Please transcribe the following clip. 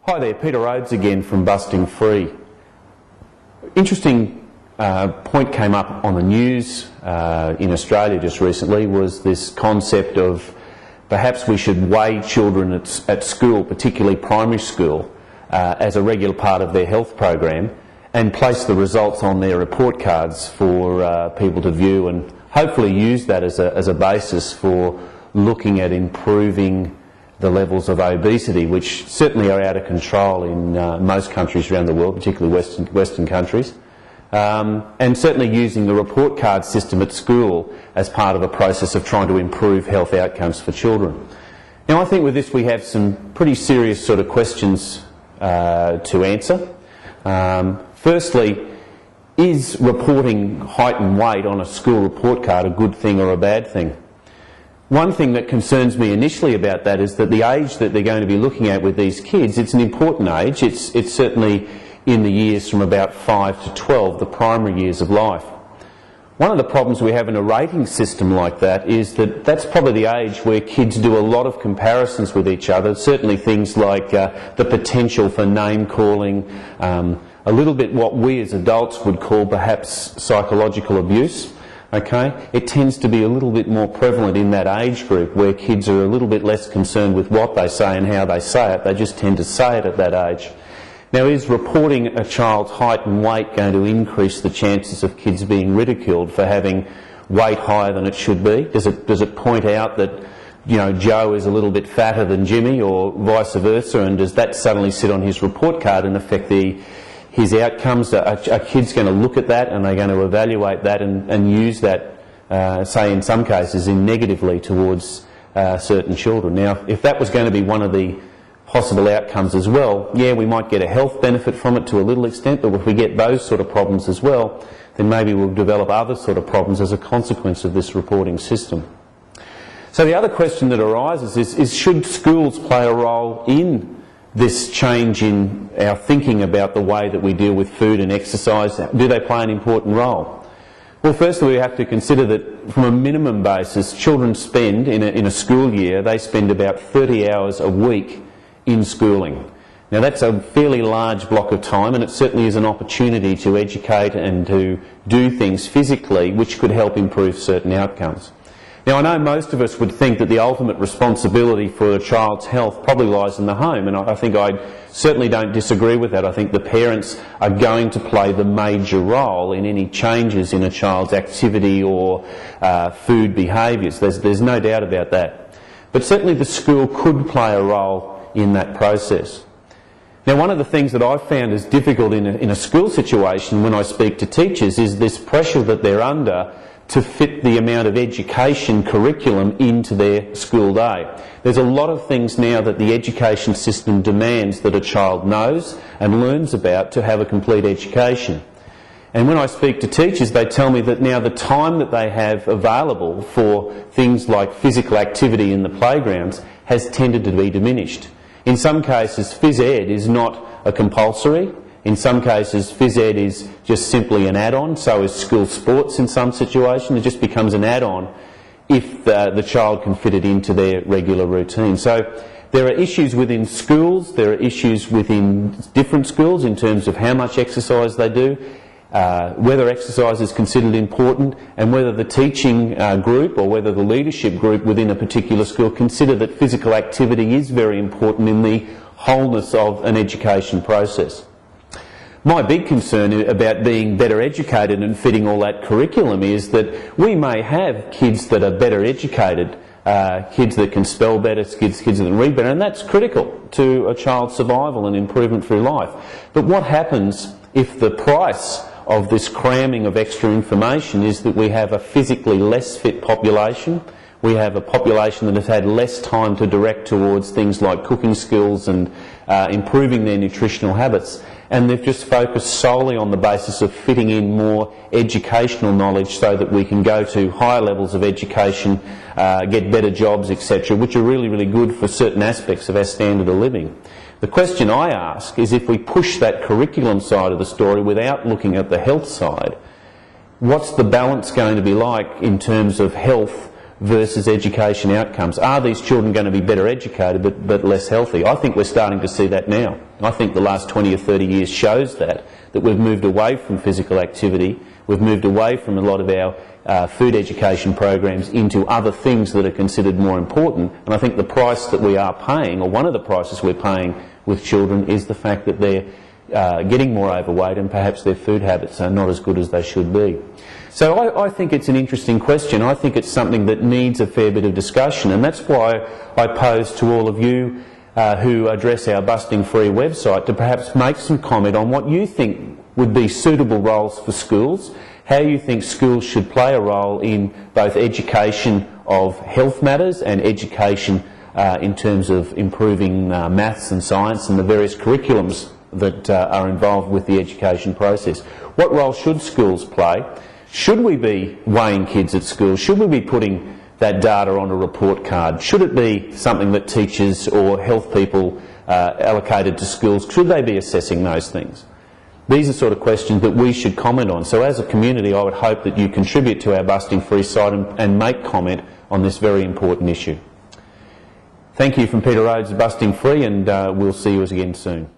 Hi there, Peter Rhodes again from Busting Free. Interesting point came up on the news in Australia just recently, was this concept of perhaps we should weigh children at school, particularly primary school, as a regular part of their health program and place the results on their report cards for people to view and hopefully use that as a basis for looking at improving the levels of obesity, which certainly are out of control in most countries around the world, particularly Western countries, and certainly using the report card system at school as part of a process of trying to improve health outcomes for children. Now, I think with this we have some pretty serious sort of questions to answer. Firstly, is reporting height and weight on a school report card a good thing or a bad thing? One thing that concerns me initially about that is that the age that they're going to be looking at with these kids, it's an important age. It's certainly in the years from about 5 to 12, the primary years of life. One of the problems we have in a rating system like that is that that's probably the age where kids do a lot of comparisons with each other, certainly things like the potential for name calling, a little bit what we as adults would call perhaps psychological abuse. Okay, it tends to be a little bit more prevalent in that age group where kids are a little bit less concerned with what they say and how they say it. They just tend to say it at that age. Now, is reporting a child's height and weight going to increase the chances of kids being ridiculed for having weight higher than it should be? Does it point out that, you know, Joe is a little bit fatter than Jimmy, or vice versa, and does that suddenly sit on his report card and affect his outcomes? Are kids going to look at that and they're going to evaluate that and use that, say in some cases, negatively towards certain children? Now, if that was going to be one of the possible outcomes as well, yeah, we might get a health benefit from it to a little extent, but if we get those sort of problems as well, then maybe we'll develop other sort of problems as a consequence of this reporting system. So the other question that arises is should schools play a role in this change in our thinking about the way that we deal with food and exercise? Do they play an important role? Well, firstly, we have to consider that from a minimum basis, children spend, in a school year, they spend about 30 hours a week in schooling. Now, that's a fairly large block of time, and it certainly is an opportunity to educate and to do things physically which could help improve certain outcomes. Now, I know most of us would think that the ultimate responsibility for a child's health probably lies in the home, and I think I certainly don't disagree with that. I think the parents are going to play the major role in any changes in a child's activity or food behaviours. There's no doubt about that. But certainly the school could play a role in that process. Now, one of the things that I've found is difficult in a school situation when I speak to teachers is this pressure that they're under to fit the amount of education curriculum into their school day. There's a lot of things now that the education system demands that a child knows and learns about to have a complete education. And when I speak to teachers, they tell me that now the time that they have available for things like physical activity in the playgrounds has tended to be diminished. In some cases, phys ed is not a compulsory. In some cases, phys ed is just simply an add-on, so is school sports in some situations. It just becomes an add-on if the child can fit it into their regular routine. So there are issues within schools, there are issues within different schools in terms of how much exercise they do, whether exercise is considered important, and whether the teaching group or whether the leadership group within a particular school consider that physical activity is very important in the wholeness of an education process. My big concern about being better educated and fitting all that curriculum is that we may have kids that are better educated, kids that can spell better, kids that can read better, and that's critical to a child's survival and improvement through life. But what happens if the price of this cramming of extra information is that we have a physically less fit population? We have a population that has had less time to direct towards things like cooking skills and improving their nutritional habits, and they've just focused solely on the basis of fitting in more educational knowledge so that we can go to higher levels of education, get better jobs, etc., which are really, really good for certain aspects of our standard of living. The question I ask is, if we push that curriculum side of the story without looking at the health side, what's the balance going to be like in terms of health versus education outcomes. Are these children going to be better educated but less healthy? I think we're starting to see that now. I think the last 20 or 30 years shows that we've moved away from physical activity, we've moved away from a lot of our food education programs into other things that are considered more important, and I think the price that we are paying, or one of the prices we're paying with children, is the fact that they're getting more overweight and perhaps their food habits are not as good as they should be. So I think it's an interesting question. I think it's something that needs a fair bit of discussion, and that's why I pose to all of you who address our Busting Free website to perhaps make some comment on what you think would be suitable roles for schools, how you think schools should play a role in both education of health matters and education in terms of improving maths and science and the various curriculums that are involved with the education process. What role should schools play? Should we be weighing kids at school? Should we be putting that data on a report card? Should it be something that teachers or health people allocated to schools, should they be assessing those things? These are sort of questions that we should comment on. So as a community, I would hope that you contribute to our Busting Free site and make comment on this very important issue. Thank you from Peter Rhodes, Busting Free, and we'll see you again soon.